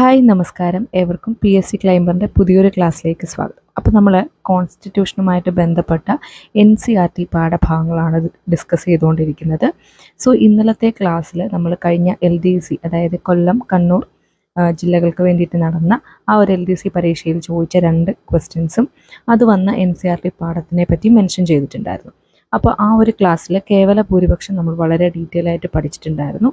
Hi നമസ്കാരം. ഏവർക്കും PSC ക്ലൈംബറിൻ്റെ പുതിയൊരു ക്ലാസ്സിലേക്ക് സ്വാഗതം. അപ്പോൾ നമ്മൾ കോൺസ്റ്റിറ്റ്യൂഷനുമായിട്ട് ബന്ധപ്പെട്ട NCERT പാഠഭാഗങ്ങളാണ് ഡിസ്കസ് ചെയ്തുകൊണ്ടിരിക്കുന്നത്. സോ ഇന്നലത്തെ ക്ലാസ്സിൽ നമ്മൾ കഴിഞ്ഞ LDC അതായത് കൊല്ലം, കണ്ണൂർ ജില്ലകൾക്ക് വേണ്ടിയിട്ട് നടന്ന ആ ഒരു LDC പരീക്ഷയിൽ ചോദിച്ച 2 ക്വസ്റ്റ്യൻസും അത് വന്ന NCERT പാഠത്തിനെ പറ്റി മെൻഷൻ ചെയ്തിട്ടുണ്ടായിരുന്നു. അപ്പോൾ ആ ഒരു ക്ലാസ്സിൽ കേവല ഭൂരിപക്ഷം നമ്മൾ വളരെ ഡീറ്റെയിൽ ആയിട്ട് പഠിച്ചിട്ടുണ്ടായിരുന്നു.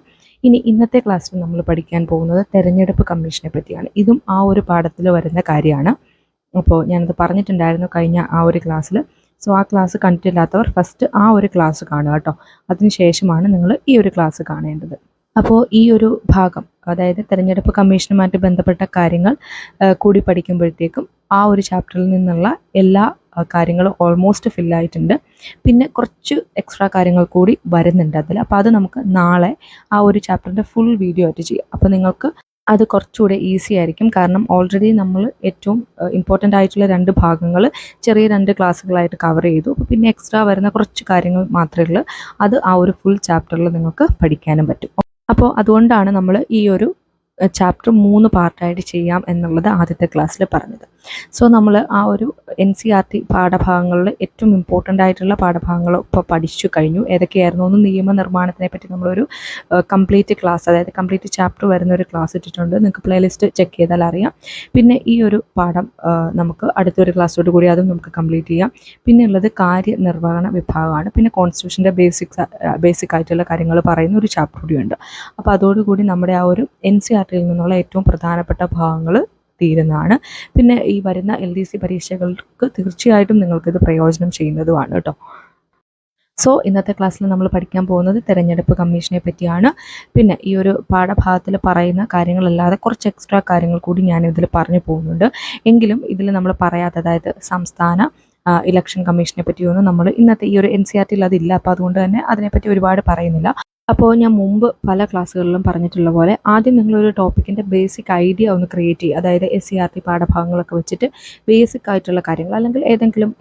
ഇനി ഇന്നത്തെ ക്ലാസ്സിൽ നമ്മൾ പഠിക്കാൻ പോകുന്നത് തെരഞ്ഞെടുപ്പ് കമ്മീഷനെ പറ്റിയാണ്. ഇതും ആ ഒരു പാഠത്തിൽ വരുന്ന കാര്യമാണ്. അപ്പോൾ ഞാനത് പറഞ്ഞിട്ടുണ്ടായിരുന്നു കഴിഞ്ഞ ആ ഒരു ക്ലാസ്സിൽ. സോ ആ ക്ലാസ് കണ്ടിട്ടില്ലാത്തവർ ഫസ്റ്റ് ആ ഒരു ക്ലാസ് കാണുക കേട്ടോ. അതിനുശേഷമാണ് നിങ്ങൾ ഈ ഒരു ക്ലാസ് കാണേണ്ടത്. അപ്പോൾ ഈ ഒരു ഭാഗം, അതായത് തെരഞ്ഞെടുപ്പ് കമ്മീഷനുമായിട്ട് ബന്ധപ്പെട്ട കാര്യങ്ങൾ കൂടി പഠിക്കുമ്പോഴത്തേക്കും ആ ഒരു ചാപ്റ്ററിൽ നിന്നുള്ള എല്ലാ കാര്യങ്ങളും ഓൾമോസ്റ്റ് ഫില്ലായിട്ടുണ്ട്. പിന്നെ കുറച്ച് എക്സ്ട്രാ കാര്യങ്ങൾ കൂടി വരുന്നുണ്ട് അതിൽ. അപ്പോൾ അത് നമുക്ക് നാളെ ആ ഒരു ചാപ്റ്ററിൻ്റെ ഫുൾ വീഡിയോ ആയിട്ട് ചെയ്യാം. അപ്പോൾ നിങ്ങൾക്ക് അത് കുറച്ചുകൂടെ ഈസി ആയിരിക്കും. കാരണം ഓൾറെഡി നമ്മൾ ഏറ്റവും ഇമ്പോർട്ടൻ്റ് ആയിട്ടുള്ള 2 ഭാഗങ്ങൾ ചെറിയ 2 ക്ലാസ്സുകളായിട്ട് കവർ ചെയ്തു. അപ്പോൾ പിന്നെ എക്സ്ട്രാ വരുന്ന കുറച്ച് കാര്യങ്ങൾ മാത്രമേ ഉള്ളൂ. അത് ആ ഒരു ഫുൾ ചാപ്റ്ററിൽ നിങ്ങൾക്ക് പഠിക്കാനും പറ്റും. അപ്പോൾ അതുകൊണ്ടാണ് നമ്മൾ ഈ ഒരു ചാപ്റ്റർ 3 പാർട്ടായിട്ട് ചെയ്യാം എന്നുള്ളത് ആദ്യത്തെ ക്ലാസ്സിൽ പറഞ്ഞത്. സോ നമ്മൾ ആ ഒരു NCERT പാഠഭാഗങ്ങളിൽ ഏറ്റവും ഇമ്പോർട്ടൻ്റ് ആയിട്ടുള്ള പാഠഭാഗങ്ങൾ ഇപ്പോൾ പഠിച്ചു കഴിഞ്ഞു. ഏതൊക്കെയായിരുന്നു? ഒന്ന്, നിയമനിർമ്മാണത്തിനെ പറ്റി നമ്മളൊരു കംപ്ലീറ്റ് ക്ലാസ്, അതായത് കംപ്ലീറ്റ് ചാപ്റ്റർ വരുന്ന ഒരു ക്ലാസ് ഇട്ടിട്ടുണ്ട്. നിങ്ങൾക്ക് പ്ലേലിസ്റ്റ് ചെക്ക് ചെയ്താൽ അറിയാം. പിന്നെ ഈ ഒരു പാഠം നമുക്ക് അടുത്തൊരു ക്ലാസ്സോട് കൂടി അതും നമുക്ക് കംപ്ലീറ്റ് ചെയ്യാം. പിന്നെ ഉള്ളത് കാര്യനിർവഹണ വിഭാഗമാണ്. പിന്നെ കോൺസ്റ്റിറ്റ്യൂഷൻ്റെ ബേസിക് ആയിട്ടുള്ള കാര്യങ്ങൾ പറയുന്ന ഒരു ചാപ്റ്റർ കൂടിയുണ്ട്. അപ്പോൾ അതോടുകൂടി നമ്മുടെ ആ ഒരു NCERTയിൽ നിന്നുള്ള ഏറ്റവും പ്രധാനപ്പെട്ട ഭാഗങ്ങൾ തീരുന്നതാണ്. പിന്നെ ഈ വരുന്ന LDC പരീക്ഷകൾക്ക് തീർച്ചയായിട്ടും നിങ്ങൾക്കിത് പ്രയോജനം ചെയ്യുന്നതുമാണ് കേട്ടോ. സോ ഇന്നത്തെ ക്ലാസ്സിൽ നമ്മൾ പഠിക്കാൻ പോകുന്നത് തെരഞ്ഞെടുപ്പ് കമ്മീഷനെ പറ്റിയാണ്. പിന്നെ ഈ ഒരു പാഠഭാഗത്തിൽ പറയുന്ന കാര്യങ്ങളല്ലാതെ കുറച്ച് എക്സ്ട്രാ കാര്യങ്ങൾ കൂടി ഞാൻ ഇതിൽ പറഞ്ഞു പോകുന്നുണ്ട്. എങ്കിലും ഇതിൽ നമ്മൾ പറയാത്ത, അതായത് സംസ്ഥാന ഇലക്ഷൻ കമ്മീഷനെ പറ്റിയൊന്നും നമ്മൾ ഇന്നത്തെ ഈ ഒരു NCERTയിൽ അതില്ല. അപ്പോൾ അതുകൊണ്ട് തന്നെ അതിനെപ്പറ്റി ഒരുപാട് പറയുന്നില്ല. അപ്പോൾ ഞാൻ മുമ്പ് പല ക്ലാസ്സുകളിലും പറഞ്ഞിട്ടുള്ള പോലെ ആദ്യം നിങ്ങളൊരു ടോപ്പിക്കിൻ്റെ ബേസിക് ഐഡിയ ഒന്ന് ക്രിയേറ്റ് ചെയ്യുക. അതായത് SCERT പാഠഭാഗങ്ങളൊക്കെ വെച്ചിട്ട് ബേസിക് ആയിട്ടുള്ള കാര്യങ്ങൾ, അല്ലെങ്കിൽ ഏതെങ്കിലും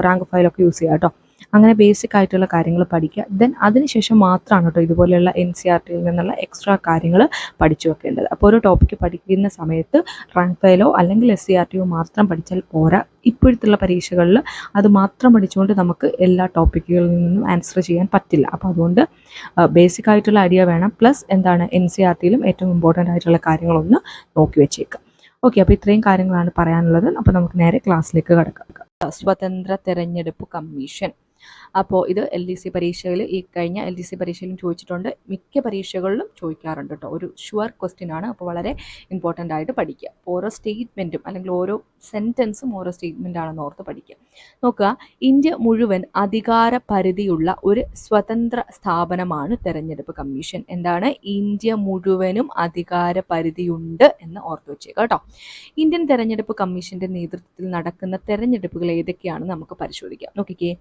റാങ്ക് ഫയലൊക്കെ യൂസ് ചെയ്യുക കേട്ടോ. അങ്ങനെ ബേസിക് ആയിട്ടുള്ള കാര്യങ്ങൾ പഠിക്കുക. ദെൻ അതിനുശേഷം മാത്രമാണ് കേട്ടോ ഇതുപോലെയുള്ള NCERTയിൽ നിന്നുള്ള എക്സ്ട്രാ കാര്യങ്ങൾ പഠിച്ചു വെക്കേണ്ടത്. അപ്പോൾ ഒരു ടോപ്പിക്ക് പഠിക്കുന്ന സമയത്ത് റാങ്ക് ഫയലോ അല്ലെങ്കിൽ SCERTയോ മാത്രം പഠിച്ചാൽ പോരാ. ഇപ്പോഴത്തുള്ള പരീക്ഷകളിൽ അത് മാത്രം പഠിച്ചുകൊണ്ട് നമുക്ക് എല്ലാ ടോപ്പിക്കുകളിൽ നിന്നും ആൻസർ ചെയ്യാൻ പറ്റില്ല. അപ്പോൾ അതുകൊണ്ട് ബേസിക് ആയിട്ടുള്ള ഐഡിയ വേണം. പ്ലസ് എന്താണ്, NCERTയിലും ഏറ്റവും ഇമ്പോർട്ടൻ്റ് ആയിട്ടുള്ള കാര്യങ്ങളൊന്ന് നോക്കി വെച്ചേക്കാം. ഓക്കെ, അപ്പോൾ ഇത്രയും കാര്യങ്ങളാണ് പറയാനുള്ളത്. അപ്പോൾ നമുക്ക് നേരെ ക്ലാസ്സിലേക്ക് കടക്കാം. സ്വതന്ത്ര തെരഞ്ഞെടുപ്പ് കമ്മീഷൻ. അപ്പോൾ ഇത് LDC പരീക്ഷയിൽ, ഈ കഴിഞ്ഞ LDC പരീക്ഷയിലും ചോദിച്ചിട്ടുണ്ട്, മിക്ക പരീക്ഷകളിലും ചോദിക്കാറുണ്ട് കേട്ടോ. ഒരു ഷുവർ ക്വസ്റ്റ്യൻ ആണ്. അപ്പോൾ വളരെ ഇമ്പോർട്ടൻ്റ് ആയിട്ട് പഠിക്കുക. ഓരോ സ്റ്റേറ്റ്മെൻറ്റും അല്ലെങ്കിൽ ഓരോ സെൻറ്റൻസും ഓരോ സ്റ്റേറ്റ്മെൻ്റ് ആണെന്ന് ഓർത്ത് പഠിക്കുക. നോക്കുക, ഇന്ത്യ മുഴുവൻ അധികാര പരിധിയുള്ള ഒരു സ്വതന്ത്ര സ്ഥാപനമാണ് തെരഞ്ഞെടുപ്പ് കമ്മീഷൻ. എന്താണ്? ഇന്ത്യ മുഴുവനും അധികാര പരിധിയുണ്ട് എന്ന് ഓർത്ത് വെച്ചേക്കുക കേട്ടോ. ഇന്ത്യൻ തെരഞ്ഞെടുപ്പ് കമ്മീഷന്റെ നേതൃത്വത്തിൽ നടക്കുന്ന തെരഞ്ഞെടുപ്പുകൾ ഏതൊക്കെയാണെന്ന് നമുക്ക് പരിശോധിക്കാം. നോക്കിക്കേ,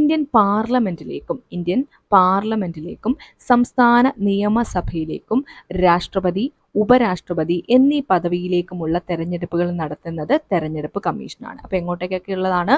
ഇന്ത്യൻ പാർലമെന്റിലേക്കും സംസ്ഥാന നിയമസഭയിലേക്കും രാഷ്ട്രപതി, ഉപരാഷ്ട്രപതി എന്നീ പദവിയിലേക്കുമുള്ള തെരഞ്ഞെടുപ്പുകൾ നടത്തുന്നത് തെരഞ്ഞെടുപ്പ് കമ്മീഷനാണ്. അപ്പോൾ എങ്ങോട്ടേക്കൊക്കെ ഉള്ളതാണ്?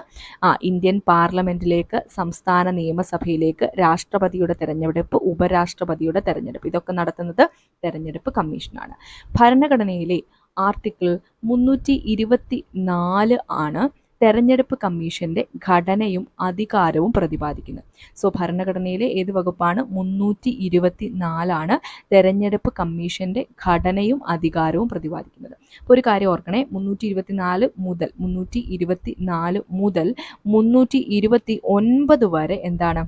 ഇന്ത്യൻ പാർലമെന്റിലേക്ക്, സംസ്ഥാന നിയമസഭയിലേക്ക്, രാഷ്ട്രപതിയുടെ തെരഞ്ഞെടുപ്പ്, ഉപരാഷ്ട്രപതിയുടെ തെരഞ്ഞെടുപ്പ്, ഇതൊക്കെ നടത്തുന്നത് തെരഞ്ഞെടുപ്പ് കമ്മീഷനാണ്. ഭരണഘടനയിലെ ആർട്ടിക്കിൾ 324 ആണ് തെരഞ്ഞെടുപ്പ് കമ്മീഷന്റെ ഘടനയും അധികാരവും പ്രതിപാദിക്കുന്നത്. സോ ഭരണഘടനയിലെ ഏത് വകുപ്പാണ്? 324 തെരഞ്ഞെടുപ്പ് കമ്മീഷന്റെ ഘടനയും അധികാരവും പ്രതിപാദിക്കുന്നത്. അപ്പോൾ ഒരു കാര്യം ഓർക്കണേ, 324 മുതൽ 329 വരെ എന്താണ്?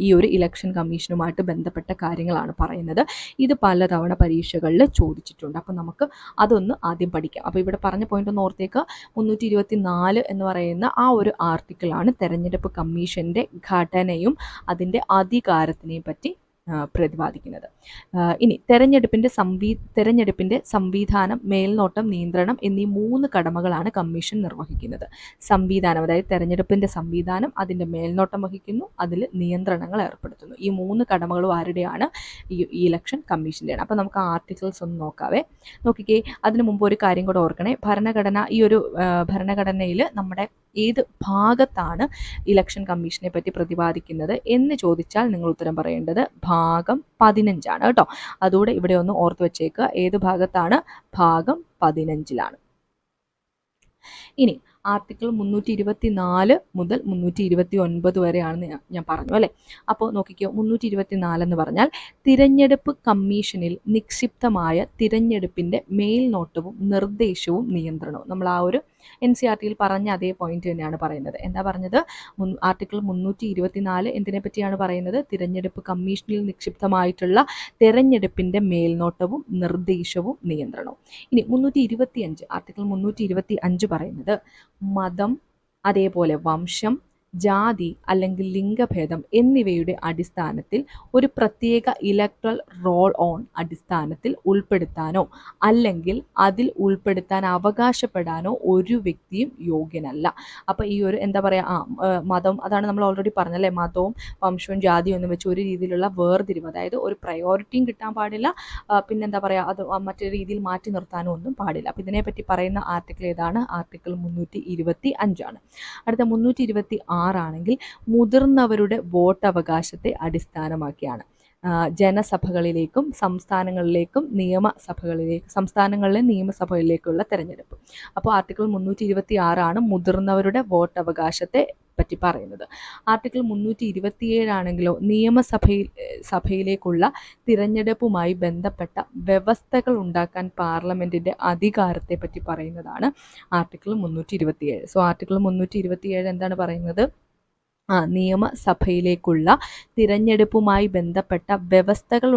ഈ ഒരു ഇലക്ഷൻ കമ്മീഷനുമായിട്ട് ബന്ധപ്പെട്ട കാര്യങ്ങളാണ് പറയുന്നത്. ഇത് പലതവണ പരീക്ഷകളിൽ ചോദിച്ചിട്ടുണ്ട്. അപ്പോൾ നമുക്ക് അതൊന്ന് ആദ്യം പഠിക്കാം. അപ്പോൾ ഇവിടെ പറഞ്ഞ പോയിന്റ് ഒന്ന് ഓർത്തേക്ക്. 324 എന്ന് പറയുന്ന ആ ഒരു ആർട്ടിക്കിളാണ് തെരഞ്ഞെടുപ്പ് കമ്മീഷന്റെ ഘടനയും അതിൻ്റെ അധികാരത്തിനെയും പറ്റി പ്രതിപാദിക്കുന്നത്. ഇനി തെരഞ്ഞെടുപ്പിന്റെ സംവിധാനം, മേൽനോട്ടം, നിയന്ത്രണം എന്നീ 3 കടമകളാണ് കമ്മീഷൻ നിർവഹിക്കുന്നത്. സംവിധാനം, അതായത് തെരഞ്ഞെടുപ്പിന്റെ സംവിധാനം, അതിന്റെ മേൽനോട്ടം വഹിക്കുന്നു, അതിൽ നിയന്ത്രണങ്ങൾ ഏർപ്പെടുത്തുന്നു. ഈ 3 കടമകളും ആരുടെയാണ്? ഈ ഇലക്ഷൻ കമ്മീഷൻ്റെയാണ്. അപ്പോൾ നമുക്ക് ആർട്ടിക്കിൾസ് ഒന്ന് നോക്കാവേ. നോക്കിക്കേ, അതിനു മുമ്പ് ഒരു കാര്യം കൂടെ ഓർക്കണേ. ഈ ഒരു ഭരണഘടനയിൽ നമ്മുടെ ഏത് ഭാഗത്താണ് ഇലക്ഷൻ കമ്മീഷനെ പറ്റി പ്രതിപാദിക്കുന്നത് എന്ന് ചോദിച്ചാൽ നിങ്ങൾ ഉത്തരം പറയേണ്ടത് ഭാഗം 15 കേട്ടോ. അതുകൂടെ ഇവിടെ ഒന്ന് ഓർത്ത് വെച്ചേക്കുക. ഏത് ഭാഗത്താണ്? ഭാഗം 15 ഇനി ആർട്ടിക്കിൾ 324 മുതൽ 329 വരെയാണെന്ന് ഞാൻ പറഞ്ഞു അല്ലേ. അപ്പോൾ നോക്കിക്കോ, 324 എന്ന് പറഞ്ഞാൽ തിരഞ്ഞെടുപ്പ് കമ്മീഷനിൽ നിക്ഷിപ്തമായ തിരഞ്ഞെടുപ്പിന്റെ മേൽനോട്ടവും നിർദ്ദേശവും നിയന്ത്രണവും. നമ്മൾ ആ ഒരു NCERT-യിൽ പറഞ്ഞ അതേ പോയിന്റ് തന്നെയാണ് പറയുന്നത്. എന്താ പറഞ്ഞത്? ആർട്ടിക്കിൾ 324 എന്തിനെ പറ്റിയാണ് പറയുന്നത്? തിരഞ്ഞെടുപ്പ് കമ്മീഷനിൽ നിക്ഷിപ്തമായിട്ടുള്ള തിരഞ്ഞെടുപ്പിന്റെ മേൽനോട്ടവും നിർദ്ദേശവും നിയന്ത്രണവും. ഇനി 325 ആർട്ടിക്കിൾ 325 പറയുന്നത് മതം, അതേപോലെ വംശം, ജാതി അല്ലെങ്കിൽ ലിംഗഭേദം എന്നിവയുടെ അടിസ്ഥാനത്തിൽ ഒരു പ്രത്യേക ഇലക്ട്രൽ റോൾ ഓൺ അടിസ്ഥാനത്തിൽ ഉൾപ്പെടുത്താനോ അല്ലെങ്കിൽ അതിൽ ഉൾപ്പെടുത്താൻ അവകാശപ്പെടാനോ ഒരു വ്യക്തിയും യോഗ്യനല്ല. അപ്പോൾ ഈ ഒരു എന്താ പറയുക, മതം, അതാണ് നമ്മൾ ഓൾറെഡി പറഞ്ഞല്ലേ, മതവും വംശവും ജാതിയും ഒന്നും വെച്ച് ഒരു രീതിയിലുള്ള വേർതിരിവ്, അതായത് ഒരു പ്രയോറിറ്റിയും കിട്ടാൻ പാടില്ല, പിന്നെന്താ പറയുക, അത് മറ്റൊരു രീതിയിൽ മാറ്റി നിർത്താനോ ഒന്നും പാടില്ല. അപ്പോൾ ഇതിനെപ്പറ്റി പറയുന്ന ആർട്ടിക്കിൾ ഏതാണ്? ആർട്ടിക്കിൾ 325 അടുത്ത 326 ആണെങ്കിൽ മുതിർന്നവരുടെ വോട്ടവകാശത്തെ അടിസ്ഥാനമാക്കിയാണ് ജനസഭകളിലേക്കും സംസ്ഥാനങ്ങളിലേക്കും സംസ്ഥാനങ്ങളിലെ നിയമസഭകളിലേക്കുള്ള തെരഞ്ഞെടുപ്പ്. അപ്പോൾ ആർട്ടിക്കിൾ 326 മുതിർന്നവരുടെ വോട്ടവകാശത്തെ പറ്റി പറയുന്നത്. ആർട്ടിക്കിൾ 327 ആണെങ്കിലോ സഭയിലേക്കുള്ള തിരഞ്ഞെടുപ്പുമായി ബന്ധപ്പെട്ട വ്യവസ്ഥകൾ ഉണ്ടാക്കാൻ പാർലമെന്റിന്റെ അധികാരത്തെ പറ്റി പറയുന്നതാണ് ആർട്ടിക്കിൾ 327. സോ ആർട്ടിക്കിൾ 327 എന്താണ് പറയുന്നത്? നിയമസഭയിലേക്കുള്ള തിരഞ്ഞെടുപ്പുമായി ബന്ധപ്പെട്ട വ്യവസ്ഥകൾ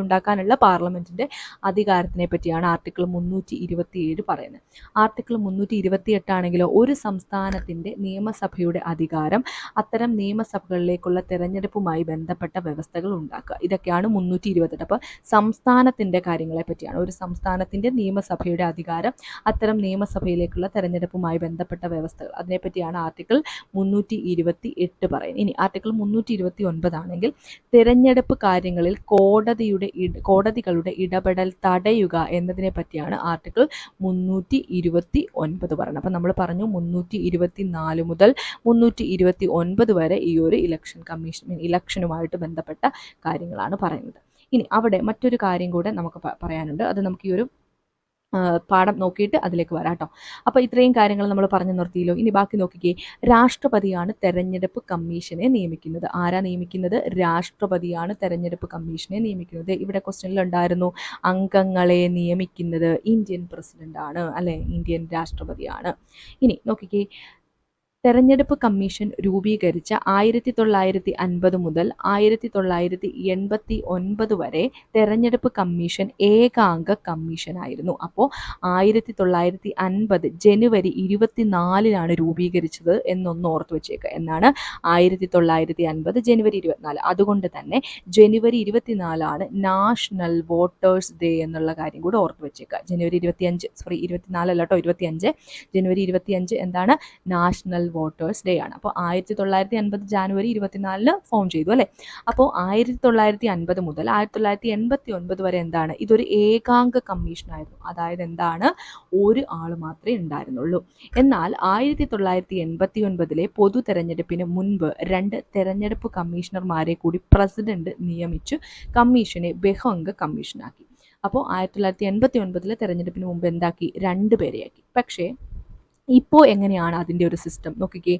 ഉണ്ടാക്കാനുള്ള പാർലമെന്റിന്റെ അധികാരത്തിനെ പറ്റിയാണ് ആർട്ടിക്കിൾ 327 പറയുന്നത്. ആർട്ടിക്കിൾ 328 ആണെങ്കിലോ ഒരു സംസ്ഥാനത്തിന്റെ നിയമസഭയുടെ അധികാരം അത്തരം നിയമസഭകളിലേക്കുള്ള തിരഞ്ഞെടുപ്പുമായി ബന്ധപ്പെട്ട വ്യവസ്ഥകൾ ഉണ്ടാക്കുക. ഇതൊക്കെയാണ് 328. അപ്പോൾ സംസ്ഥാനത്തിന്റെ കാര്യങ്ങളെ പറ്റിയാണ്. ഒരു സംസ്ഥാനത്തിന്റെ നിയമസഭയുടെ അധികാരം, അത്തരം നിയമസഭയിലേക്കുള്ള തെരഞ്ഞെടുപ്പുമായി ബന്ധപ്പെട്ട വ്യവസ്ഥകൾ, അതിനെപ്പറ്റിയാണ് ആർട്ടിക്കിൾ 328 പറയുന്നത്. ഇനി ആർട്ടിക്കിൾ 329 ആണെങ്കിൽ തിരഞ്ഞെടുപ്പ് കാര്യങ്ങളിൽ കോടതികളുടെ ഇടപെടൽ തടയുക എന്നതിനെ പറ്റിയാണ് ആർട്ടിക്കിൾ 329 പറയുന്നത്. അപ്പം നമ്മൾ പറഞ്ഞു 324 മുതൽ 329 വരെ ഈ ഒരു ഇലക്ഷനുമായിട്ട് ബന്ധപ്പെട്ട കാര്യങ്ങളാണ് പറയുന്നത്. ഇനി അവിടെ മറ്റൊരു കാര്യം കൂടെ നമുക്ക് പറയാനുണ്ട്. അത് നമുക്ക് ഈ ഒരു പാഠം നോക്കിയിട്ട് അതിലേക്ക് വരാം കേട്ടോ. അപ്പോൾ ഇത്രയും കാര്യങ്ങൾ നമ്മൾ പറഞ്ഞു നിർത്തിയല്ലോ. ഇനി ബാക്കി നോക്കിക്കേ. രാഷ്ട്രപതിയാണ് തെരഞ്ഞെടുപ്പ് കമ്മീഷനെ നിയമിക്കുന്നത്. ആരാ നിയമിക്കുന്നത്? രാഷ്ട്രപതിയാണ് തെരഞ്ഞെടുപ്പ് കമ്മീഷനെ നിയമിക്കുന്നത്. ഇവിടെ ക്വസ്റ്റ്യനിൽ ഉണ്ടായിരുന്നു അംഗങ്ങളെ നിയമിക്കുന്നത് ഇന്ത്യൻ പ്രസിഡന്റ് ആണ് അല്ലെ, ഇന്ത്യൻ രാഷ്ട്രപതിയാണ്. ഇനി നോക്കിക്കേ, തെരഞ്ഞെടുപ്പ് കമ്മീഷൻ രൂപീകരിച്ച 1950 മുതൽ 1989 വരെ തെരഞ്ഞെടുപ്പ് കമ്മീഷൻ ഏകാംഗ കമ്മീഷനായിരുന്നു. അപ്പോൾ 1950 ജനുവരി 24 രൂപീകരിച്ചത് എന്നൊന്ന് ഓർത്ത് വെച്ചേക്കുക. എന്നാണ് 1950 ജനുവരി 24. അതുകൊണ്ട് തന്നെ ജനുവരി 24 നാഷണൽ വോട്ടേഴ്സ് ഡേ എന്നുള്ള കാര്യം കൂടെ ഓർത്ത് വെച്ചേക്കുക. ജനുവരി 24 അല്ല കേട്ടോ, 25 ജനുവരി 25 എന്താണ്? നാഷണൽ വോട്ടേഴ്സ് ഡേ ആണ്. അപ്പോൾ 1950 ജാനുവരി 24 ഫോം ചെയ്തു അല്ലേ. അപ്പോൾ 1950 മുതൽ 1989 വരെ എന്താണ്? ഇതൊരു ഏകാംഗ കമ്മീഷനായിരുന്നു. അതായത് എന്താണ്? ഒരു ആൾ മാത്രമേ ഉണ്ടായിരുന്നുള്ളൂ. എന്നാൽ 1989 പൊതു തെരഞ്ഞെടുപ്പിന് മുൻപ് 2 തെരഞ്ഞെടുപ്പ് കമ്മീഷണർമാരെ കൂടി പ്രസിഡന്റ് നിയമിച്ചു കമ്മീഷനെ ബഹുഅംഗ കമ്മീഷനാക്കി. അപ്പോൾ 1989 തെരഞ്ഞെടുപ്പിന് മുമ്പ് എന്താക്കി? 2 പേരെയാക്കി. പക്ഷേ ഇപ്പോൾ എങ്ങനെയാണ് അതിൻ്റെ ഒരു സിസ്റ്റം നോക്കിക്കേ.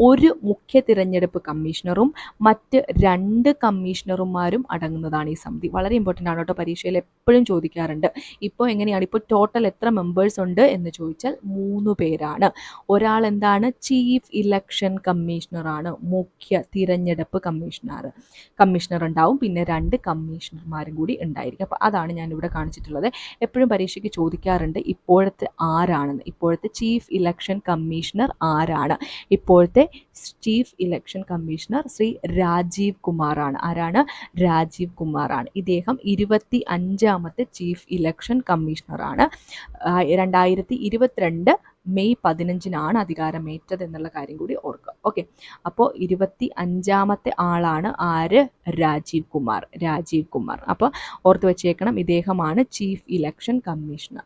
ഒരു മുഖ്യ തിരഞ്ഞെടുപ്പ് കമ്മീഷണറും മറ്റ് 2 കമ്മീഷണർമാരും അടങ്ങുന്നതാണ് ഈ സമിതി. വളരെ ഇമ്പോർട്ടൻ്റ് ആണ് കേട്ടോ, പരീക്ഷയിൽ എപ്പോഴും ചോദിക്കാറുണ്ട്. ഇപ്പോൾ എങ്ങനെയാണ്? ഇപ്പോൾ ടോട്ടൽ എത്ര മെമ്പേഴ്സ് ഉണ്ട് എന്ന് ചോദിച്ചാൽ 3 പേരാണ്. ഒരാൾ എന്താണ്? ചീഫ് ഇലക്ഷൻ കമ്മീഷണറാണ്, മുഖ്യ തിരഞ്ഞെടുപ്പ് കമ്മീഷണർ ഉണ്ടാവും. പിന്നെ 2 കമ്മീഷണർമാരും കൂടി ഉണ്ടായിരിക്കും. അപ്പോൾ അതാണ് ഞാനിവിടെ കാണിച്ചിട്ടുള്ളത്. എപ്പോഴും പരീക്ഷയ്ക്ക് ചോദിക്കാറുണ്ട് ഇപ്പോഴത്തെ ആരാണെന്ന്. ഇപ്പോഴത്തെ ചീഫ് ഇലക്ഷൻ കമ്മീഷണർ ആരാണ്? ഇപ്പോഴത്തെ chief election commissioner Shri Rajiv Kumar ആണ്. ആരാണ്? രാജീവ് കുമാർ ആണ്. ഇദ്ദേഹം 25ാമത്തെ ചീഫ് ഇലക്ഷൻ കമ്മീഷണറാണ്. 2022 മെയ് 15 അധികാരമേറ്റത് എന്നുള്ള കാര്യം കൂടി ഓർക്കുക. ഓക്കെ, അപ്പോൾ 25ാമത്തെ ആളാണ് ആര്? രാജീവ് കുമാർ. അപ്പോൾ ഓർത്ത് വെച്ചേക്കണം, ഇദ്ദേഹമാണ് ചീഫ് ഇലക്ഷൻ കമ്മീഷണർ.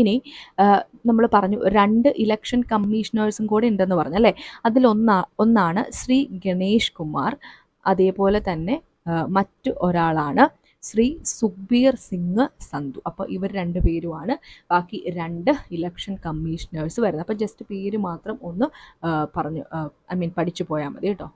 ഇനി നമ്മൾ പറഞ്ഞു 2 ഇലക്ഷൻ കമ്മീഷണേഴ്സും കൂടെ ഉണ്ടെന്ന് പറഞ്ഞു അല്ലേ. ഒന്നാണ് ശ്രീ ഗണേഷ് കുമാർ, അതേപോലെ തന്നെ മറ്റു ഒരാളാണ് ശ്രീ സുഖ്ബീർ സിംഗ് സന്ധു. അപ്പോൾ ഇവർ 2 പേരുമാണ് ബാക്കി 2 ഇലക്ഷൻ കമ്മീഷണേഴ്സ് വരുന്നത്. അപ്പോൾ ജസ്റ്റ് പേര് മാത്രം ഒന്ന് പറഞ്ഞു പഠിച്ചു പോയാൽ മതി കേട്ടോ.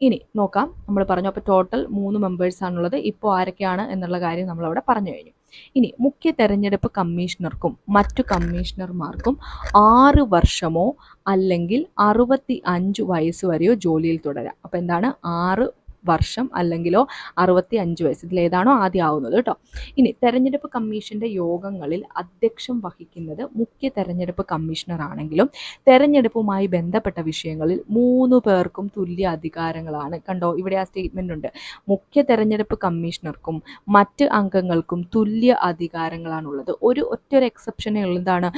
ഇനി നോക്കാം, നമ്മൾ പറഞ്ഞു അപ്പോൾ ടോട്ടൽ 3 മെമ്പേഴ്സാണുള്ളത്. ഇപ്പോൾ ആരൊക്കെയാണ് എന്നുള്ള കാര്യം നമ്മളവിടെ പറഞ്ഞു കഴിഞ്ഞു. ഇനി മുഖ്യ തെരഞ്ഞെടുപ്പ് കമ്മീഷണർക്കും മറ്റു കമ്മീഷണർമാർക്കും 6 വർഷമോ അല്ലെങ്കിൽ 65 വയസ്സ് വരെയോ ജോലിയിൽ തുടരാം. അപ്പോൾ എന്താണ് 6 വർഷം അല്ലെങ്കിലോ 65 വയസ്സ്, ഇതിലേതാണോ ആദ്യം ആവുന്നത് കേട്ടോ. ഇനി തെരഞ്ഞെടുപ്പ് കമ്മീഷന്റെ യോഗങ്ങളിൽ അധ്യക്ഷം വഹിക്കുന്നത് മുഖ്യ തെരഞ്ഞെടുപ്പ് കമ്മീഷണർ ആണെങ്കിലും തെരഞ്ഞെടുപ്പുമായി ബന്ധപ്പെട്ട വിഷയങ്ങളിൽ 3 പേർക്കും തുല്യ അധികാരങ്ങളാണ്. കണ്ടോ, ഇവിടെ ആ സ്റ്റേറ്റ്മെന്റ് ഉണ്ട്. മുഖ്യ തെരഞ്ഞെടുപ്പ് കമ്മീഷണർക്കും മറ്റ് അംഗങ്ങൾക്കും തുല്യ അധികാരങ്ങളാണുള്ളത്. ഒറ്റൊരു എക്സെപ്ഷനേ ഉള്ളൂ. എന്താണ്?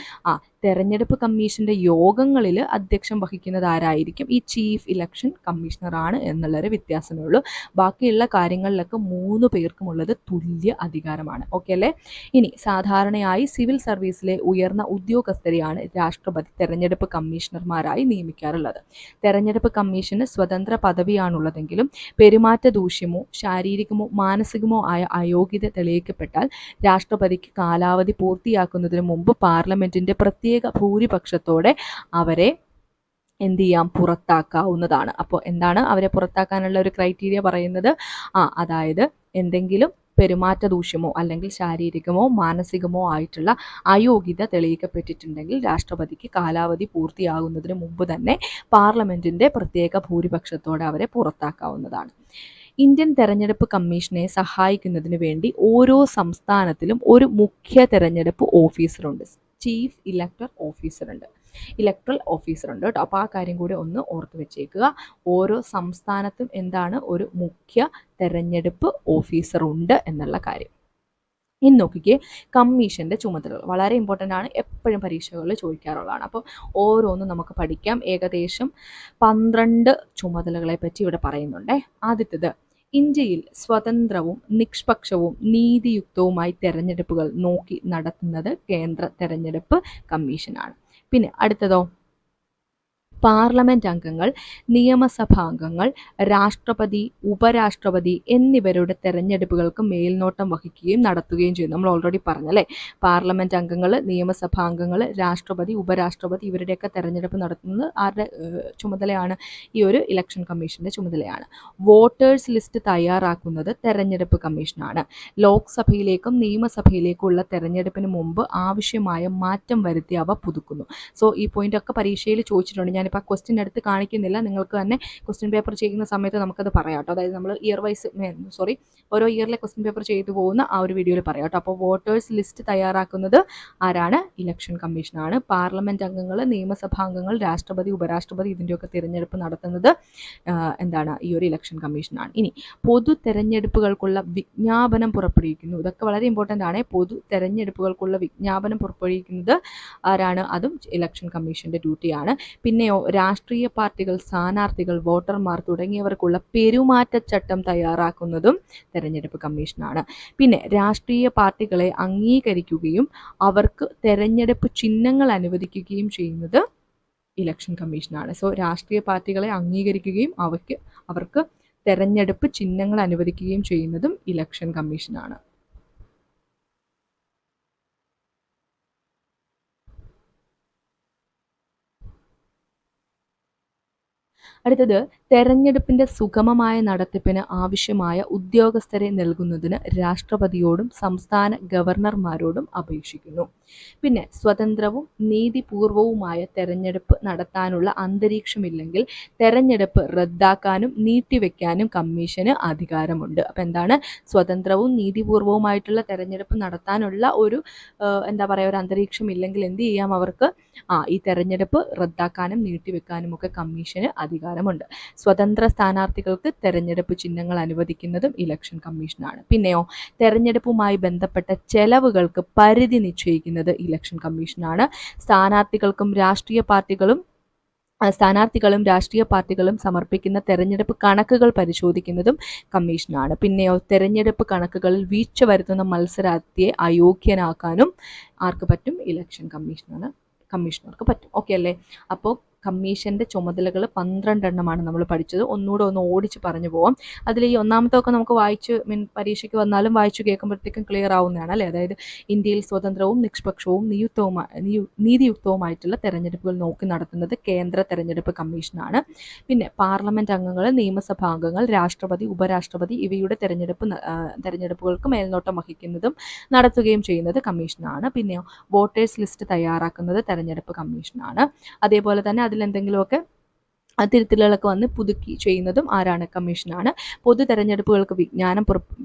തെരഞ്ഞെടുപ്പ് കമ്മീഷന്റെ യോഗങ്ങളിൽ അധ്യക്ഷം വഹിക്കുന്നത് ആരായിരിക്കും? ഈ ചീഫ് ഇലക്ഷൻ കമ്മീഷണർ ആണ് എന്നുള്ളൊരു വ്യത്യാസമേ ഉള്ളൂ. ബാക്കിയുള്ള കാര്യങ്ങളിലൊക്കെ 3 പേർക്കും ഉള്ളത് തുല്യ അധികാരമാണ്. ഓക്കെ അല്ലേ? ഇനി സാധാരണയായി സിവിൽ സർവീസിലെ ഉയർന്ന ഉദ്യോഗസ്ഥരെയാണ് രാഷ്ട്രപതി തെരഞ്ഞെടുപ്പ് കമ്മീഷണർമാരായി നിയമിക്കാറുള്ളത്. തെരഞ്ഞെടുപ്പ് കമ്മീഷന് സ്വതന്ത്ര പദവിയാണുള്ളതെങ്കിലും പെരുമാറ്റ ദൂഷ്യമോ ശാരീരികമോ മാനസികമോ ആയ അയോഗ്യത തെളിയിക്കപ്പെട്ടാൽ രാഷ്ട്രപതിക്ക് കാലാവധി പൂർത്തിയാക്കുന്നതിന് മുമ്പ് പാർലമെന്റിന്റെ പ്രത്യേക ഭൂരിപക്ഷത്തോടെ അവരെ എന്ത് ചെയ്യാം? പുറത്താക്കാവുന്നതാണ്. അപ്പോൾ എന്താണ് അവരെ പുറത്താക്കാനുള്ള ഒരു ക്രൈറ്റീരിയ പറയുന്നത്? അതായത് എന്തെങ്കിലും പെരുമാറ്റ ദൂഷ്യമോ അല്ലെങ്കിൽ ശാരീരികമോ മാനസികമോ ആയിട്ടുള്ള അയോഗ്യത തെളിയിക്കപ്പെട്ടിട്ടുണ്ടെങ്കിൽ രാഷ്ട്രപതിക്ക് കാലാവധി പൂർത്തിയാകുന്നതിന് മുമ്പ് തന്നെ പാർലമെന്റിന്റെ പ്രത്യേക ഭൂരിപക്ഷത്തോടെ അവരെ പുറത്താക്കാവുന്നതാണ്. ഇന്ത്യൻ തെരഞ്ഞെടുപ്പ് കമ്മീഷനെ സഹായിക്കുന്നതിന് വേണ്ടി ഓരോ സംസ്ഥാനത്തിലും ഒരു മുഖ്യ തെരഞ്ഞെടുപ്പ് ഓഫീസറുണ്ട്. ചീഫ് ഇലക്ടർ ഓഫീസറുണ്ട്, ഇലക്ട്രൽ ഓഫീസറുണ്ട് കേട്ടോ. അപ്പോൾ ആ കാര്യം കൂടി ഒന്ന് ഓർത്ത് വെച്ചേക്കുക. ഓരോ സംസ്ഥാനത്തും എന്താണ്? ഒരു മുഖ്യ തെരഞ്ഞെടുപ്പ് ഓഫീസറുണ്ട് എന്നുള്ള കാര്യം. ഇനി നോക്കിക്കേ, കമ്മീഷന്റെ ചുമതലകൾ വളരെ ഇമ്പോർട്ടൻ്റ് ആണ്, എപ്പോഴും പരീക്ഷകളിൽ ചോദിക്കാറുള്ളതാണ്. അപ്പോൾ ഓരോന്നും നമുക്ക് പഠിക്കാം. ഏകദേശം 12 ചുമതലകളെ പറ്റി ഇവിടെ പറയുന്നുണ്ടേ. ആദ്യത്തേത്, ഇന്ത്യയിൽ സ്വതന്ത്രവും നിഷ്പക്ഷവും നീതിയുക്തവുമായി തെരഞ്ഞെടുപ്പുകൾ നോക്കി നടത്തുന്നത് കേന്ദ്ര തെരഞ്ഞെടുപ്പ് കമ്മീഷനാണ്. പിന്നെ അടുത്തതോ, പാർലമെന്റ് അംഗങ്ങൾ, നിയമസഭാംഗങ്ങൾ, രാഷ്ട്രപതി, ഉപരാഷ്ട്രപതി എന്നിവരുടെ തെരഞ്ഞെടുപ്പുകൾക്ക് മേൽനോട്ടം വഹിക്കുകയും നടത്തുകയും ചെയ്യുന്നു. നമ്മൾ ഓൾറെഡി പറഞ്ഞല്ലേ, പാർലമെന്റ് അംഗങ്ങൾ, നിയമസഭാംഗങ്ങൾ, രാഷ്ട്രപതി, ഉപരാഷ്ട്രപതി ഇവരുടെയൊക്കെ തെരഞ്ഞെടുപ്പ് നടത്തുന്നത് ആരുടെ ചുമതലയാണ്? ഈ ഒരു ഇലക്ഷൻ കമ്മീഷന്റെ ചുമതലയാണ്. വോട്ടേഴ്സ് ലിസ്റ്റ് തയ്യാറാക്കുന്നത് തെരഞ്ഞെടുപ്പ് കമ്മീഷനാണ്. ലോക്സഭയിലേക്കും നിയമസഭയിലേക്കുള്ള തെരഞ്ഞെടുപ്പിന് മുമ്പ് ആവശ്യമായ മാറ്റം വരുത്തി അവ പുതുക്കുന്നു. സോ ഈ പോയിന്റ് ഒക്കെ പരീക്ഷയിൽ ചോദിച്ചിട്ടുണ്ട്. ഞാനിപ്പോൾ ആ ക്വസ്റ്റ്യൻ എടുത്ത് കാണിക്കുന്നില്ല, നിങ്ങൾക്ക് തന്നെ ക്വസ്റ്റ്യൻ പേപ്പർ ചെയ്യുന്ന സമയത്ത് നമുക്കത് പറയാം കേട്ടോ. അതായത് നമ്മൾ ഓരോ ഇയറിലെ ക്വസ്റ്റ്യൻ പേപ്പർ ചെയ്തു പോകുന്ന ആ ഒരു വീഡിയോയിൽ പറയാം കേട്ടോ. അപ്പോൾ വോട്ടേഴ്സ് ലിസ്റ്റ് തയ്യാറാക്കുന്നത് ആരാണ്? ഇലക്ഷൻ കമ്മീഷനാണ്. പാർലമെന്റ് അംഗങ്ങൾ, നിയമസഭാംഗങ്ങൾ, രാഷ്ട്രപതി, ഉപരാഷ്ട്രപതി ഇതിൻ്റെയൊക്കെ തിരഞ്ഞെടുപ്പ് നടത്തുന്നത് എന്താണ്? ഈ ഒരു ഇലക്ഷൻ കമ്മീഷനാണ്. ഇനി പൊതു തെരഞ്ഞെടുപ്പുകൾക്കുള്ള വിജ്ഞാപനം പുറപ്പെടുവിക്കുന്നു. ഇതൊക്കെ വളരെ ഇമ്പോർട്ടൻ്റ് ആണ്. പൊതു തെരഞ്ഞെടുപ്പുകൾക്കുള്ള വിജ്ഞാപനം പുറപ്പെടുവിക്കുന്നത് ആരാണ്? അതും ഇലക്ഷൻ കമ്മീഷന്റെ ഡ്യൂട്ടിയാണ്. പിന്നെയോ, രാഷ്ട്രീയ പാർട്ടികൾ, സ്ഥാനാർത്ഥികൾ, വോട്ടർമാർ തുടങ്ങിയവർക്കുള്ള പെരുമാറ്റച്ചട്ടം തയ്യാറാക്കുന്നതും തെരഞ്ഞെടുപ്പ് കമ്മീഷനാണ്. പിന്നെ രാഷ്ട്രീയ പാർട്ടികളെ അംഗീകരിക്കുകയും അവർക്ക് തെരഞ്ഞെടുപ്പ് ചിഹ്നങ്ങൾ അനുവദിക്കുകയും ചെയ്യുന്നത് ഇലക്ഷൻ കമ്മീഷനാണ്. സോ രാഷ്ട്രീയ പാർട്ടികളെ അംഗീകരിക്കുകയും അവർക്ക് തെരഞ്ഞെടുപ്പ് ചിഹ്നങ്ങൾ അനുവദിക്കുകയും ചെയ്യുന്നതും ഇലക്ഷൻ കമ്മീഷനാണ്. അടുത്തത്, തെരഞ്ഞെടുപ്പിന്റെ സുഗമമായ നടത്തിപ്പിന് ആവശ്യമായ ഉദ്യോഗസ്ഥരെ നൽകുന്നതിന് രാഷ്ട്രപതിയോടും സംസ്ഥാന ഗവർണർമാരോടും അപേക്ഷിക്കുന്നു. പിന്നെ സ്വതന്ത്രവും നീതിപൂർവവുമായ തെരഞ്ഞെടുപ്പ് നടത്താനുള്ള അന്തരീക്ഷമില്ലെങ്കിൽ തെരഞ്ഞെടുപ്പ് റദ്ദാക്കാനും നീട്ടിവെക്കാനും കമ്മീഷന് അധികാരമുണ്ട്. അപ്പം എന്താണ്? സ്വതന്ത്രവും നീതിപൂർവവുമായിട്ടുള്ള തെരഞ്ഞെടുപ്പ് നടത്താനുള്ള ഒരു ഒരു അന്തരീക്ഷം ഇല്ലെങ്കിൽ എന്ത് ചെയ്യാം? അവർക്ക് ഈ തെരഞ്ഞെടുപ്പ് റദ്ദാക്കാനും നീട്ടിവെക്കാനും ഒക്കെ കമ്മീഷന് അധികാരമുണ്ട്. സ്വതന്ത്ര സ്ഥാനാർത്ഥികൾക്ക് തെരഞ്ഞെടുപ്പ് ചിഹ്നങ്ങൾ അനുവദിക്കുന്നതും ഇലക്ഷൻ കമ്മീഷനാണ്. പിന്നെയോ, തെരഞ്ഞെടുപ്പുമായി ബന്ധപ്പെട്ട ചെലവുകൾക്ക് പരിധി നിശ്ചയിക്കുന്നത് ഇലക്ഷൻ കമ്മീഷനാണ്. സ്ഥാനാർത്ഥികൾക്കും രാഷ്ട്രീയ പാർട്ടികളും സ്ഥാനാർത്ഥികളും രാഷ്ട്രീയ പാർട്ടികളും സമർപ്പിക്കുന്ന തെരഞ്ഞെടുപ്പ് കണക്കുകൾ പരിശോധിക്കുന്നതും കമ്മീഷനാണ്. പിന്നെയോ തെരഞ്ഞെടുപ്പ് കണക്കുകളിൽ വീഴ്ച വരുത്തുന്ന മത്സരാർത്ഥിയെ അയോഗ്യനാക്കാനും ആർക്ക് പറ്റും? ഇലക്ഷൻ കമ്മീഷണർക്ക് പറ്റും. ഓക്കെ അല്ലേ? അപ്പോൾ കമ്മീഷൻ്റെ ചുമതലകൾ 12 എണ്ണമാണ് നമ്മൾ പഠിച്ചത്. ഒന്നുകൂടെ ഒന്ന് ഓടിച്ച് പറഞ്ഞു പോവാം. അതിൽ ഈ ഒന്നാമത്തൊക്കെ നമുക്ക് വായിച്ച് പരീക്ഷയ്ക്ക് വന്നാലും വായിച്ചു കേൾക്കുമ്പോഴത്തേക്കും ക്ലിയർ ആവുന്നതാണ് അല്ലേ? അതായത് ഇന്ത്യയിൽ സ്വതന്ത്രവും നിഷ്പക്ഷവും നീതിയുക്തവുമായിട്ടുള്ള തെരഞ്ഞെടുപ്പുകൾ നോക്കി നടത്തുന്നത് കേന്ദ്ര തെരഞ്ഞെടുപ്പ് കമ്മീഷനാണ്. പിന്നെ പാർലമെന്റ് അംഗങ്ങൾ, നിയമസഭാ അംഗങ്ങൾ, രാഷ്ട്രപതി, ഉപരാഷ്ട്രപതി ഇവയുടെ തെരഞ്ഞെടുപ്പുകൾക്ക് മേൽനോട്ടം വഹിക്കുന്നതും നടത്തുകയും ചെയ്യുന്നത് കമ്മീഷനാണ്. പിന്നെയോ വോട്ടേഴ്സ് ലിസ്റ്റ് തയ്യാറാക്കുന്നത് തെരഞ്ഞെടുപ്പ് കമ്മീഷനാണ്. അതേപോലെ തന്നെ അതിലെന്തെങ്കിലുമൊക്കെ തിരുത്തലുകളൊക്കെ വന്ന് പുതുക്കി ചെയ്യുന്നതും ആരാണ്? കമ്മീഷനാണ്. പൊതു തെരഞ്ഞെടുപ്പുകൾക്ക്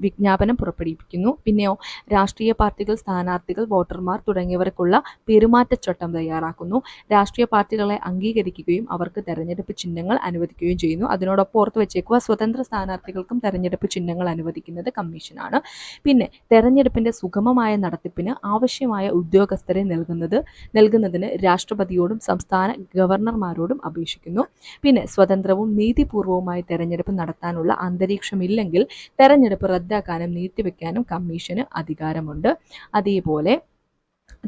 വിജ്ഞാപനം പുറപ്പെടുവിക്കുന്നു. പിന്നെയോ രാഷ്ട്രീയ പാർട്ടികൾ, സ്ഥാനാർത്ഥികൾ, വോട്ടർമാർ തുടങ്ങിയവർക്കുള്ള പെരുമാറ്റച്ചട്ടം തയ്യാറാക്കുന്നു. രാഷ്ട്രീയ പാർട്ടികളെ അംഗീകരിക്കുകയും അവർക്ക് തെരഞ്ഞെടുപ്പ് ചിഹ്നങ്ങൾ അനുവദിക്കുകയും ചെയ്യുന്നു. അതിനോടൊപ്പം ഓർത്ത് വെച്ചേക്കുക, സ്വതന്ത്ര സ്ഥാനാർത്ഥികൾക്കും തെരഞ്ഞെടുപ്പ് ചിഹ്നങ്ങൾ അനുവദിക്കുന്നത് കമ്മീഷനാണ്. പിന്നെ തെരഞ്ഞെടുപ്പിന്റെ സുഗമമായ നടത്തിപ്പിന് ആവശ്യമായ ഉദ്യോഗസ്ഥരെ നൽകുന്നതിന് രാഷ്ട്രപതിയോടും സംസ്ഥാന ഗവർണർമാരോടും അപേക്ഷിക്കുന്നു. പിന്നെ സ്വതന്ത്രവും നീതിപൂർവവുമായ തെരഞ്ഞെടുപ്പ് നടത്താനുള്ള അന്തരീക്ഷമില്ലെങ്കിൽ തെരഞ്ഞെടുപ്പ് റദ്ദാക്കാനും നീട്ടിവെക്കാനും കമ്മീഷന് അധികാരമുണ്ട്. അതേപോലെ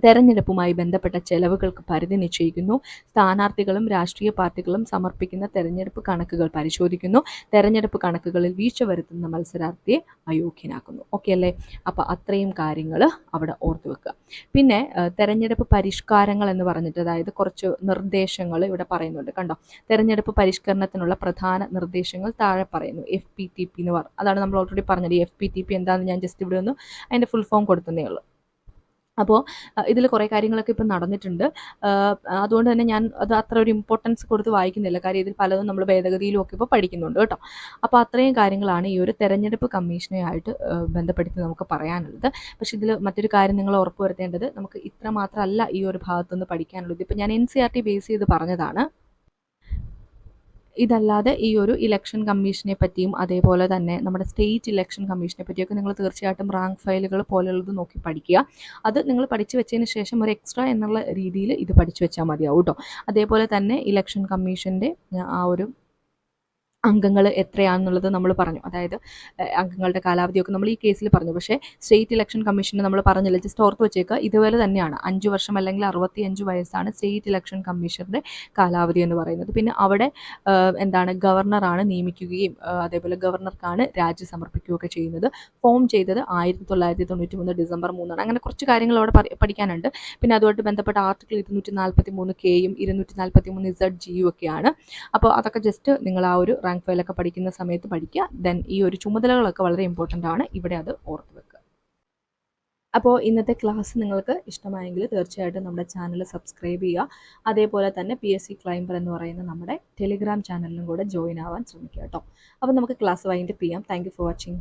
തെരഞ്ഞെടുപ്പുമായി ബന്ധപ്പെട്ട ചെലവുകൾക്ക് പരിധി നിശ്ചയിക്കുന്നു. സ്ഥാനാർത്ഥികളും രാഷ്ട്രീയ പാർട്ടികളും സമർപ്പിക്കുന്ന തെരഞ്ഞെടുപ്പ് കണക്കുകൾ പരിശോധിക്കുന്നു. തെരഞ്ഞെടുപ്പ് കണക്കുകളിൽ വീഴ്ച വരുത്തുന്ന മത്സരാർത്ഥിയെ അയോഗ്യനാക്കുന്നു. ഓക്കെ അല്ലേ? അപ്പോൾ അത്രയും കാര്യങ്ങൾ അവിടെ ഓർത്തു വെക്കുക. പിന്നെ തെരഞ്ഞെടുപ്പ് പരിഷ്കാരങ്ങൾ എന്ന് പറഞ്ഞിട്ട്, അതായത് കുറച്ച് നിർദ്ദേശങ്ങൾ ഇവിടെ പറയുന്നുണ്ട്. കണ്ടോ? തെരഞ്ഞെടുപ്പ് പരിഷ്കരണത്തിനുള്ള പ്രധാന നിർദ്ദേശങ്ങൾ താഴെ പറയുന്നു. FPTP എന്ന് പറഞ്ഞു, അതാണ് നമ്മൾ ഓൾറെഡി പറഞ്ഞത്. FPTP എന്താണെന്ന് ഞാൻ ജസ്റ്റ് ഇവിടെ ഒന്ന് അതിൻ്റെ ഫുൾ ഫോം കൊടുത്തതേ ഉള്ളൂ. അപ്പോൾ ഇതിൽ കുറേ കാര്യങ്ങളൊക്കെ ഇപ്പം നടന്നിട്ടുണ്ട്. അതുകൊണ്ട് തന്നെ ഞാൻ അത് അത്ര ഒരു ഇമ്പോർട്ടൻസ് കൊടുത്ത് വായിക്കുന്നില്ല. കാര്യം ഇതിൽ പലതും നമ്മൾ ഭേദഗതിയിലും ഒക്കെ ഇപ്പോൾ പഠിക്കുന്നുണ്ട് കേട്ടോ. അപ്പോൾ അത്രയും കാര്യങ്ങളാണ് ഈ ഒരു തെരഞ്ഞെടുപ്പ് കമ്മീഷനുമായിട്ട് ബന്ധപ്പെടുത്തി നമുക്ക് പറയാനുള്ളത്. പക്ഷേ ഇതിൽ മറ്റൊരു കാര്യം നിങ്ങൾ ഉറപ്പുവരുത്തേണ്ടത്, നമുക്ക് ഇത്ര മാത്രമല്ല ഈ ഒരു ഭാഗത്തുനിന്ന് പഠിക്കാനുള്ളത്. ഇപ്പം ഞാൻ NCERT ബേസ് ചെയ്ത് പറഞ്ഞതാണ്. ഇതല്ലാതെ ഈ ഒരു ഇലക്ഷൻ കമ്മീഷനെ പറ്റിയും അതേപോലെ തന്നെ നമ്മുടെ സ്റ്റേറ്റ് ഇലക്ഷൻ കമ്മീഷനെ പറ്റിയൊക്കെ നിങ്ങൾ തീർച്ചയായിട്ടും റാങ്ക് ഫയലുകൾ പോലെയുള്ളത് നോക്കി പഠിക്കുക. അത് നിങ്ങൾ പഠിച്ചു വെച്ചതിന് ശേഷം ഒരു എക്സ്ട്രാ എന്നുള്ള രീതിയിൽ ഇത് പഠിച്ചു വെച്ചാൽ മതിയാവും കേട്ടോ. അതേപോലെ തന്നെ ഇലക്ഷൻ കമ്മീഷൻ്റെ ആ ഒരു അംഗങ്ങൾ എത്രയാണെന്നുള്ളത് നമ്മൾ പറഞ്ഞു. അതായത് അംഗങ്ങളുടെ കാലാവധിയൊക്കെ നമ്മൾ ഈ കേസിൽ പറഞ്ഞു. പക്ഷേ സ്റ്റേറ്റ് ഇലക്ഷൻ കമ്മീഷന് നമ്മൾ പറഞ്ഞില്ല. ജസ്റ്റ് ഓർത്ത് വെച്ചേക്കുക, ഇതുപോലെ തന്നെയാണ്. 5 വർഷം അല്ലെങ്കിൽ 65 വയസ്സാണ് സ്റ്റേറ്റ് ഇലക്ഷൻ കമ്മീഷൻ്റെ കാലാവധി എന്ന് പറയുന്നത്. പിന്നെ അവിടെ ഗവർണറാണ് നിയമിക്കുകയും അതേപോലെ ഗവർണർക്കാണ് രാജി സമർപ്പിക്കുകയൊക്കെ ചെയ്യുന്നത്. ഫോം ചെയ്തത് 1993 ഡിസംബർ 3 അങ്ങനെ കുറച്ച് കാര്യങ്ങൾ അവിടെ പഠിക്കാനുണ്ട്. പിന്നെ അതുമായിട്ട് ബന്ധപ്പെട്ട ആർട്ടിക്കിൾ 243Kയും 243ZGയും ഒക്കെയാണ്. അപ്പോൾ അതൊക്കെ ജസ്റ്റ് നിങ്ങൾ ആ ഒരു റാങ്ക് ഫയലൊക്കെ പഠിക്കുന്ന സമയത്ത് പഠിക്കുക. ദെൻ ഈ ഒരു ചുമതലകളൊക്കെ വളരെ ഇമ്പോർട്ടൻ്റ് ആണ്, ഇവിടെ അത് ഓർത്ത് വെക്കുക. അപ്പോൾ ഇന്നത്തെ ക്ലാസ് നിങ്ങൾക്ക് ഇഷ്ടമായെങ്കിൽ തീർച്ചയായിട്ടും നമ്മുടെ ചാനൽ സബ്സ്ക്രൈബ് ചെയ്യുക. അതേപോലെ തന്നെ PSC ക്ലൈംബർ എന്ന് പറയുന്ന നമ്മുടെ ടെലിഗ്രാം ചാനലിലും കൂടെ ജോയിൻ ആവാൻ ശ്രമിക്കുക കേട്ടോ. അപ്പോൾ നമുക്ക് ക്ലാസ് വൈൻഡപ്പ് ചെയ്യാം. Thank you for watching.